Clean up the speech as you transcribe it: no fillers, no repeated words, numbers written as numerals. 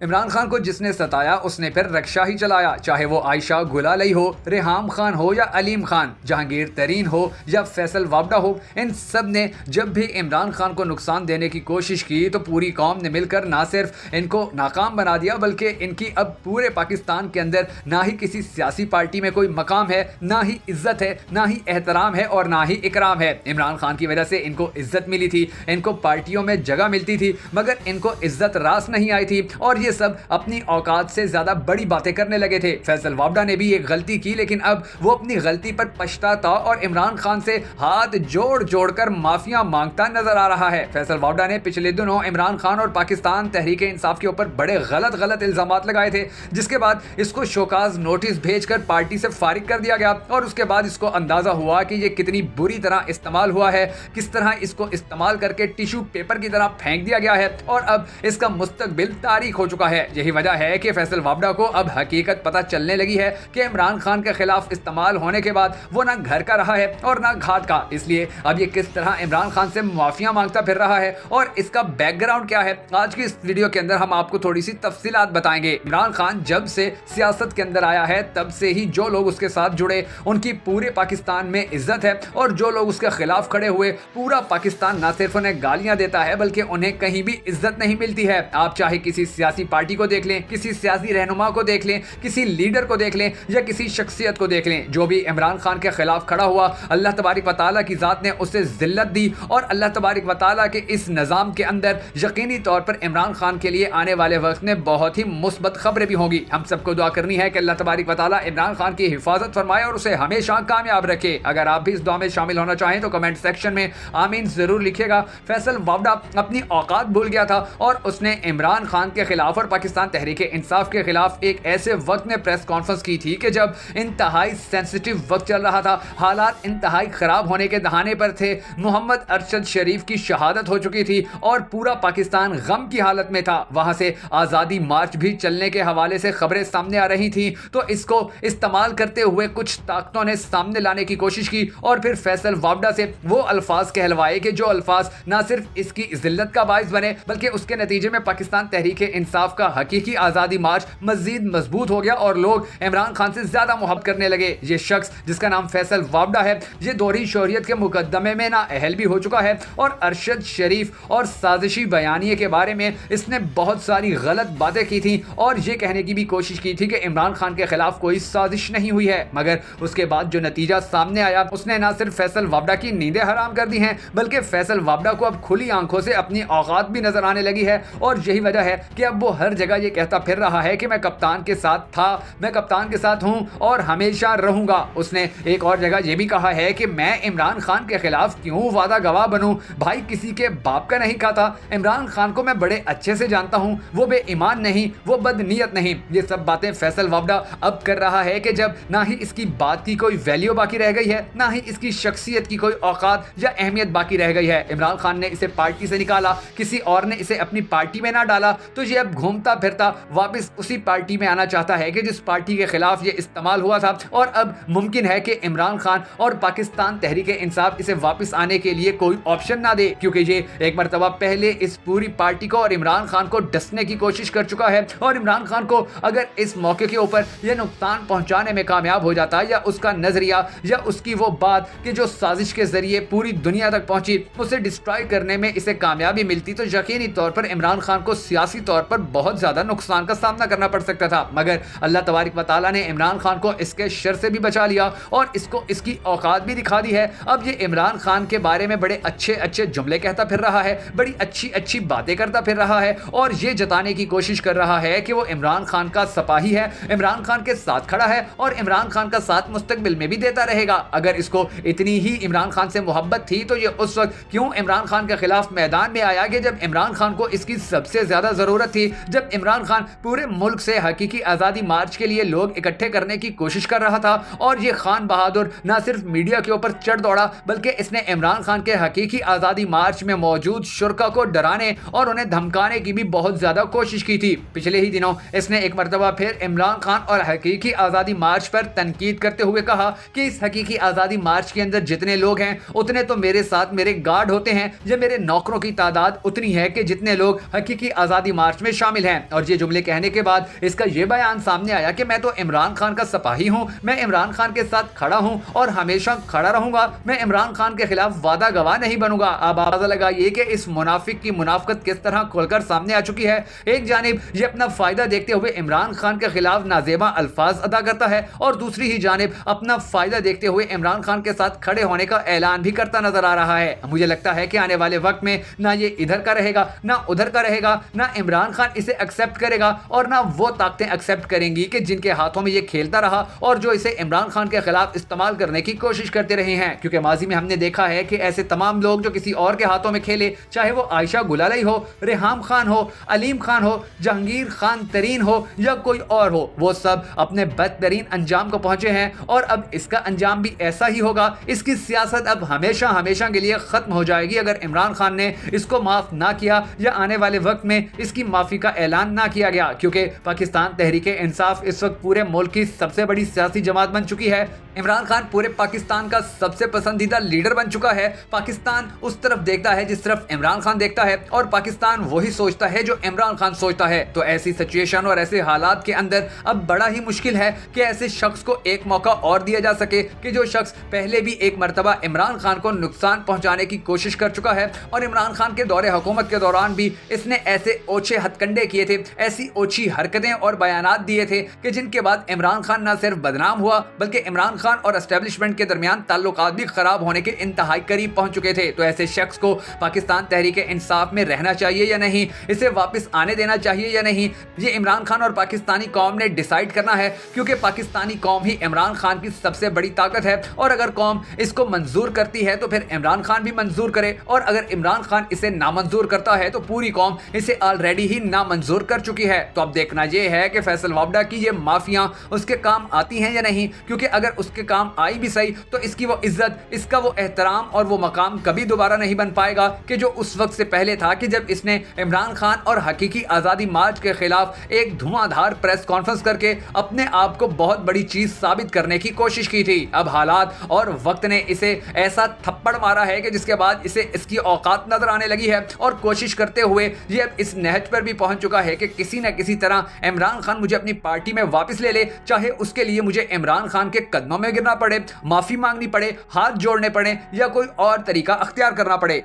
इमरान खान को जिसने सताया उसने फिर रक्षा ही चलाया, चाहे वो आयशा गुलालई हो, रेहाम खान हो या अलीम खान, जहांगीर तरीन हो या फैसल वाबडा हो। इन सब ने जब भी इमरान खान को नुकसान देने की कोशिश की तो पूरी कौम ने मिलकर ना सिर्फ इनको नाकाम बना दिया, बल्कि इनकी अब पूरे पाकिस्तान के अंदर ना ही किसी सियासी पार्टी में कोई मकाम है, ना ही इज्जत है, ना ही एहतराम है और ना ही इकराम है। इमरान खान की वजह से इनको इज्जत मिली थी, इनको पार्टियों में जगह मिलती थी, मगर इनको इज्जत रास नहीं आई थी और ये सब अपनी औकात से ज्यादा बड़ी बातें करने लगे थे। फैसल वाबडा ने भी एक गलती की, लेकिन अब वो अपनी गलती पर पछताता और इमरान खान से हाथ जोड़ जोड़कर माफिया मांगता नजर आ रहा है। फैसल वाबडा ने पिछले दिनों इमरान खान और पाकिस्तान तहरीक इंसाफ के ऊपर बड़े गलत इल्जामात लगाए थे, जिसके बाद इसको शोकाज नोटिस भेजकर पार्टी से फारिग कर दिया गया और उसके बाद इसको अंदाजा हुआ कि ये कितनी बुरी तरह इस्तेमाल हुआ है, किस तरह इसको इस्तेमाल करके टिश्यू पेपर की तरह फेंक दिया गया है और अब इसका मुस्तकबिल तारीख हो चुका है। यही वजह है कि फैसल वाबडा को अब हकीकत पता चलने लगी है कि इमरान खान के खिलाफ इस्तेमाल होने के बाद वो ना घर का रहा है और ना घाट का। इसलिए अब ये किस तरह इमरान खान से माफिया मांगता फिर रहा है और इसका बैकग्राउंड क्या है, आज की इस वीडियो के अंदर हम आपको थोड़ी सी तफसीलात बताएंगे। इमरान खान जब से सियासत के अंदर आया है तब से ही जो लोग उसके साथ जुड़े उनकी पूरे पाकिस्तान में इज्जत है और जो लोग उसके खिलाफ खड़े हुए पूरा पाकिस्तान ना सिर्फ उन्हें गालियां देता है बल्कि उन्हें कहीं भी इज्जत नहीं मिलती है। आप चाहे किसी सियासी पार्टी को देख लें, किसी सियासी रहनुमा को देख लें, किसी लीडर को देख लें या किसी शख्सियत को देख लें, जो भी इमरान खान के खिलाफ खड़ा हुआ अल्लाह तबारिक व तआला की जात ने उसे जिल्लत दी और अल्लाह तबारिक व तआला के इस निज़ाम के अंदर यकीनी तौर पर इमरान खान के लिए आने वाले वक्त में बहुत ही मुस्बत खबरें भी होंगी। हम सबको दुआ करनी है कि अल्लाह तबारिक व तआला इमरान खान की हिफाजत फरमाए और उसे हमेशा कामयाब रखे। अगर आप भी इस दुआ में शामिल होना चाहें तो कमेंट सेक्शन में आमीन जरूर लिखिएगा। फैसल वाबडा अपनी औकात भूल गया था और उसने इमरान खान के खिलाफ और पाकिस्तान तहरीक इंसाफ के खिलाफ एक ऐसे वक्त में प्रेस कॉन्फ्रेंस की थी कि जब इंतहाई सेंसिटिव वक्त चल रहा था, हालात इंतहाई खराब होने के दहाने पर थे, मोहम्मद अरशद शरीफ की शहादत हो चुकी थी और पूरा पाकिस्तान गम की हालत में था। वहां से आज़ादी मार्च भी चलने के हवाले से खबरें सामने आ रही थी, तो इसको इस्तेमाल करते हुए कुछ ताकतों ने सामने लाने की कोशिश की और फिर फैसल वाबडा से वो अल्फाज कहलवाए कि जो अल्फाज ना सिर्फ इसकी जिल्लत का बाइस बने बल्कि उसके नतीजे में पाकिस्तान तहरीक इंसाफ का हकीकी आज़ादी मार्च मजीद मजबूत हो गया और लोग इमरान खान से ज्यादा मोहब्बत करने लगे। ये शख्स जिसका नाम फैसल वाबडा है, ये दोहरी शोहरियत के मुकदमे में ना अहल भी हो चुका है और अरशद शरीफ और साजिशी बयानिए के बारे में इसने बहुत सारी गलत बातें की थी और ये कहने की भी कोशिश की थी कि इमरान खान के खिलाफ कोई साजिश नहीं हुई है। मगर उसके बाद जो नतीजा सामने आया उसने ना सिर्फ फैसल वाबडा की नींदें हराम कर दी हैं बल्कि फैसल वाबडा को अब खुली आंखों से अपनी औकात भी नजर आने लगी है और यही वजह है कि अब वो हर जगह ये कहता फिर रहा है कि मैं कप्तान के साथ था, मैं कप्तान के साथ हूं और हमेशा रहूंगा। उसने एक और जगह ये भी कहा है कि मैं इमरान खान के खिलाफ क्यों वादा गवाह बनूं, भाई किसी के बाप का नहीं खाता। इमरान खान को मैं बड़े अच्छे से जानता हूं, वो बेईमान नहीं, वो बदनीयत नहीं। ये सब बातें फैसल वाबडा अब कर रहा है कि जब ना ही इसकी बात की कोई वैल्यू बाकी रह गई है, ना ही इसकी शख्सियत की कोई औकात या अहमियत बाकी रह गई है। इमरान खान ने इसे पार्टी से निकाला, किसी और ने इसे अपनी पार्टी में ना डाला, तो ये अब घूमता फिरता वापस उसी पार्टी में आना चाहता है कि जिस पार्टी के खिलाफ ये इस्तेमाल हुआ था और अब मुमकिन है कि इमरान खान और पाकिस्तान तहरीक इंसाफ इसे वापस आने के लिए कोई ऑप्शन ना दे, क्योंकि ये एक मरतबा पहले इस पूरी पार्टी को और इमरान खान को डसने की कोशिश कर चुका है और इमरान खान को अगर इस मौके के ऊपर यह नुकसान पहुंचाने में कामयाब हो जाता या उसका नजरिया या उसकी वो बात कि जो साजिश के जरिए पूरी दुनिया तक पहुंची उसे डिस्ट्रॉय करने में इसे कामयाबी मिलती, तो यकीनी तौर पर इमरान खान को सियासी तौर पर बहुत ज्यादा नुकसान का सामना करना पड़ सकता था। मगर अल्लाह तबारिक व तआला ने इमरान खान को इसके शर से भी बचा लिया और इसको इसकी औकात भी दिखा दी है। अब ये इमरान खान के बारे में बड़े अच्छे अच्छे जुमले कहता फिर रहा है, बड़ी अच्छी अच्छी बातें करता फिर रहा है और ये जताने की कोशिश कर रहा है कि वो इमरान खान का सपाही है, इमरान खान के साथ खड़ा है और इमरान खान का साथ मुस्तकबिल में भी देता रहेगा। अगर इसको इतनी ही इमरान खान से मोहब्बत थी तो ये उस वक्त क्यों इमरान खान के खिलाफ मैदान में आया कि जब इमरान खान को इसकी सबसे ज्यादा जरूरत थी, जब इमरान खान पूरे मुल्क से हकीकी आजादी मार्च के लिए लोग इकट्ठे करने की कोशिश कर रहा था और ये खान बहादुर ना सिर्फ मीडिया के ऊपर चढ़ दौड़ा बल्कि इसने इमरान खान के हकीकी आजादी मार्च में मौजूद शुरका को डराने और उन्हें धमकाने की भी बहुत ज्यादा कोशिश की थी। पिछले ही दिनों इसने एक मरतबा फिर इमरान खान और हकीकी आजादी मार्च पर तनकीद करते हुए कहा कि इस हकीकी आजादी मार्च के अंदर जितने लोग हैं उतने तो मेरे साथ मेरे गार्ड होते हैं या मेरे नौकरों की तादाद उतनी है कि जितने लोग हकीकी आजादी मार्च में शामिल शामिल हैं। और ये जुमले कहने के बाद इसका ये बयान सामने आया कि मैं तो इमरान खान का सिपाही हूं, मैं इमरान खान के साथ खड़ा हूं और हमेशा खड़ा रहूंगा, मैं इमरान खान के खिलाफ वादा गवाह नहीं बनूंगा। अब अंदाजा लगाइए कि इस मुनाफिक की मुनाफकत किस तरह खुलकर सामने आ चुकी है। एक जानिब ये अपना फायदा देखते हुए इमरान खान के खिलाफ नाजेबा अल्फाज अदा करता है और दूसरी ही जानिब अपना फायदा देखते हुए इमरान खान के साथ खड़े होने का ऐलान भी करता नजर आ रहा है। मुझे लगता है कि आने वाले वक्त में ना ये इधर का रहेगा, ना उधर का रहेगा, ना इमरान खान इसे एक्सेप्ट करेगा और ना वो ताकतें एक्सेप्ट करेंगी कि जिनके हाथों में ये खेलता रहा और जो इसे इमरान खान के खिलाफ इस्तेमाल करने की कोशिश करते रहे हैं। क्योंकि माजी में हमने देखा है कि ऐसे तमाम लोग जो किसी और के हाथों में खेले, चाहे वो आयशा गुलाली हो, रेहाम खान हो, अलीम खान हो, जहांगीर खान तरीन हो या कोई और हो, वो सब अपने बदतरीन अंजाम को पहुंचे हैं और अब इसका अंजाम भी ऐसा ही होगा। इसकी सियासत अब हमेशा हमेशा के लिए खत्म हो जाएगी अगर इमरान खान ने इसको माफ ना किया या आने वाले वक्त में इसकी माफी का ऐलान ना किया गया। क्योंकि पाकिस्तान तहरीके इंसाफ इस वक्त पूरे मुल्क की सबसे बड़ी सियासी जमात बन चुकी है। इमरान खान पूरे पाकिस्तान का सबसे पसंदीदा लीडर बन चुका है। पाकिस्तान उस तरफ देखता है जिस तरफ इमरान खान देखता है और पाकिस्तान वही सोचता है जो इमरान खान सोचता है। तो ऐसी सिचुएशन और ऐसे हालात के अंदर अब बड़ा ही मुश्किल है कि ऐसे शख्स को एक मौका और दिया जा सके कि जो शख्स पहले भी एक मर्तबा इमरान खान को नुकसान पहुंचाने की कोशिश कर चुका है और इमरान खान के दौरे हुकूमत के दौरान भी इसने ऐसे ओछे हथकंडे किए थे, ऐसी ओछी हरकतें और बयानात दिए थे कि जिनके बाद इमरान खान न सिर्फ बदनाम हुआ बल्कि इमरान खान और एस्टेब्लिशमेंट के दरमियान ताल्लुकात भी खराब होने के इंतहाई करीब पहुंच चुके थे। तो ऐसे शख्स को पाकिस्तान तहरीके इंसाफ में रहना चाहिए या नहीं, इसे वापस आने देना चाहिए या नहीं, ये इमरान खान और पाकिस्तानी कौम ने डिसाइड करना है। क्योंकि पाकिस्तानी कौम ही इमरान खान की सबसे बड़ी ताकत है और अगर कौम इसको मंजूर करती है तो फिर इमरान खान भी मंजूर करे और अगर इमरान खान इसे नामंजूर करता है तो पूरी कौम इसे ऑलरेडी ही नामंजूर कर चुकी है। तो अब देखना यह है कि फैसल वावडा की ये माफिया उसके काम आती हैं या नहीं। क्योंकि अगर उसके काम आई भी सही तो इसकी वो इज्जत, इसका वो एहतराम और वो मकाम कभी दोबारा नहीं बन पाएगा कि जो उस वक्त से पहले था कि जब इसने इमरान खान और हकीकी आज़ादी मार्च के खिलाफ एक धुआंधार प्रेस कॉन्फ्रेंस करके अपने आप को बहुत बड़ी चीज साबित करने की कोशिश की थी। अब हालात और वक्त ने इसे ऐसा थप्पड़ मारा है कि जिसके बाद इसे इसकी औकात नजर आने लगी है और कोशिश करते हुए ये अब इस नहज पर भी पहुंच चुका है कि किसी न किसी तरह इमरान खान मुझे अपनी पार्टी में वापस ले ले, चाहे उसके लिए मुझे इमरान खान के कदमों में गिरना पड़े, माफी मांगनी पड़े, हाथ जोड़ने पड़े या कोई और तरीका अख्तियार करना पड़े।